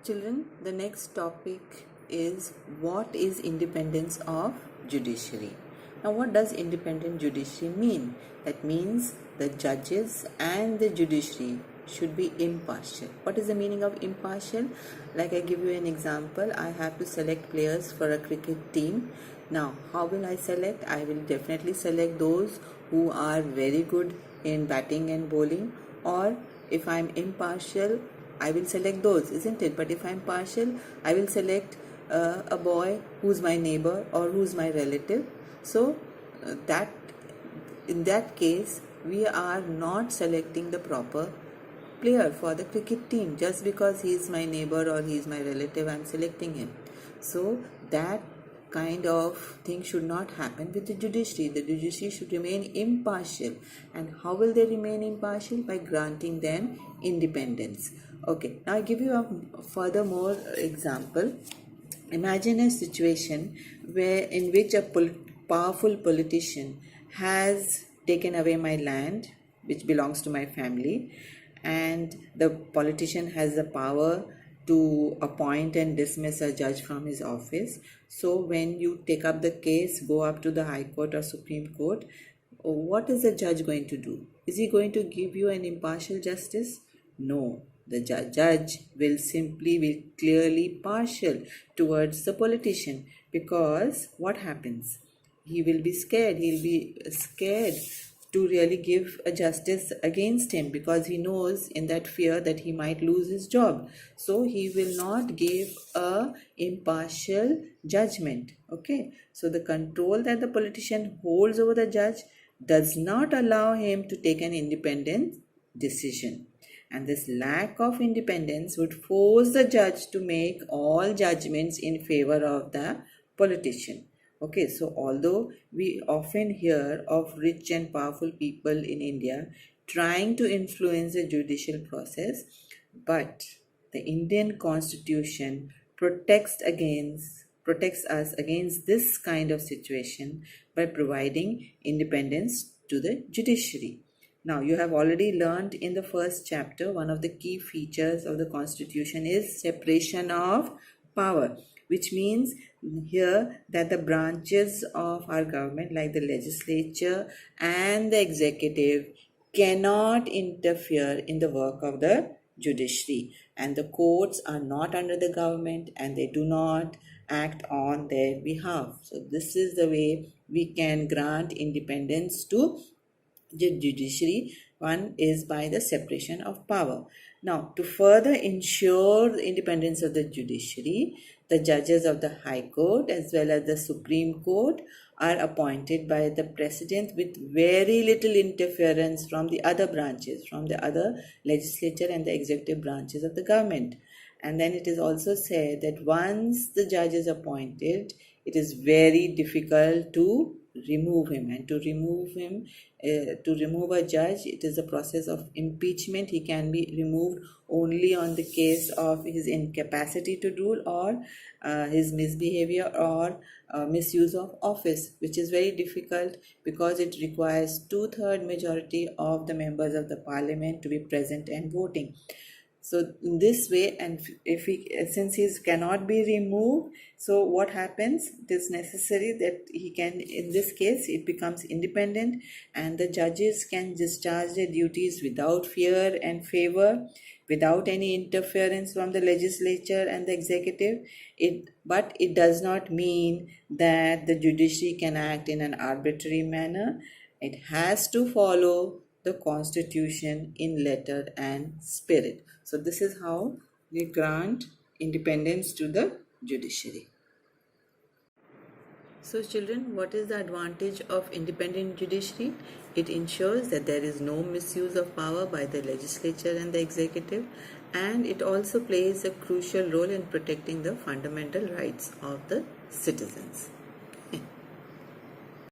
Children, the next topic is what is independence of judiciary. Now, what does independent judiciary mean? That means the judges and the judiciary should be impartial. What is the meaning of impartial? Like I give you an example, I have to select players for a cricket team. Now, how will I select? I will definitely select those who are very good in batting and bowling, or if I'm impartial, I will select those, isn't it? But if I'm partial, I will select a boy who's my neighbor or who's my relative. So that in that case, we are not selecting the proper player for the cricket team. Just because he is my neighbor or he is my relative, I'm selecting him. So that kind of thing should not happen with the judiciary. The judiciary should remain impartial. And how will they remain impartial? By granting them independence. Okay, now I give you a furthermore example. Imagine a situation in which a powerful politician has taken away my land, which belongs to my family, and the politician has the power to appoint and dismiss a judge from his office. So when you take up the case, go up to the High Court or Supreme Court, what is the judge going to do? Is he going to give you an impartial justice? No. The judge will be clearly partial towards the politician, because what happens? He will be scared. He'll be scared to really give a justice against him, because he knows in that fear that he might lose his job. So he will not give a impartial judgment. Okay, so the control that the politician holds over the judge does not allow him to take an independent decision. And this lack of independence would force the judge to make all judgments in favor of the politician. Okay, so although we often hear of rich and powerful people in India trying to influence the judicial process, but the Indian Constitution protects us against this kind of situation by providing independence to the judiciary. Now, you have already learned in the first chapter, one of the key features of the Constitution is separation of power, which means here that the branches of our government, like the legislature and the executive, cannot interfere in the work of the judiciary, and the courts are not under the government and they do not act on their behalf. So this is the way we can grant independence to the judiciary. One is by the separation of power. Now, to further ensure the independence of the judiciary, the judges of the High Court as well as the Supreme Court are appointed by the President with very little interference from the other branches, from the other legislature and the executive branches of the government. And then it is also said that once the judge is appointed, it is very difficult to remove him. And to remove a judge, it is a process of impeachment. He can be removed only on the case of his incapacity to rule, or his misbehavior, or misuse of office, which is very difficult because it requires 2/3 majority of the members of the parliament to be present and voting. So in this way, and since he cannot be removed, so what happens? It is necessary that he can, in this case, it becomes independent, and the judges can discharge their duties without fear and favor, without any interference from the legislature and the executive. But it does not mean that the judiciary can act in an arbitrary manner. It has to follow the Constitution in letter and spirit. So this is how we grant independence to the judiciary. So children, what is the advantage of independent judiciary? It ensures that there is no misuse of power by the legislature and the executive, and it also plays a crucial role in protecting the fundamental rights of the citizens.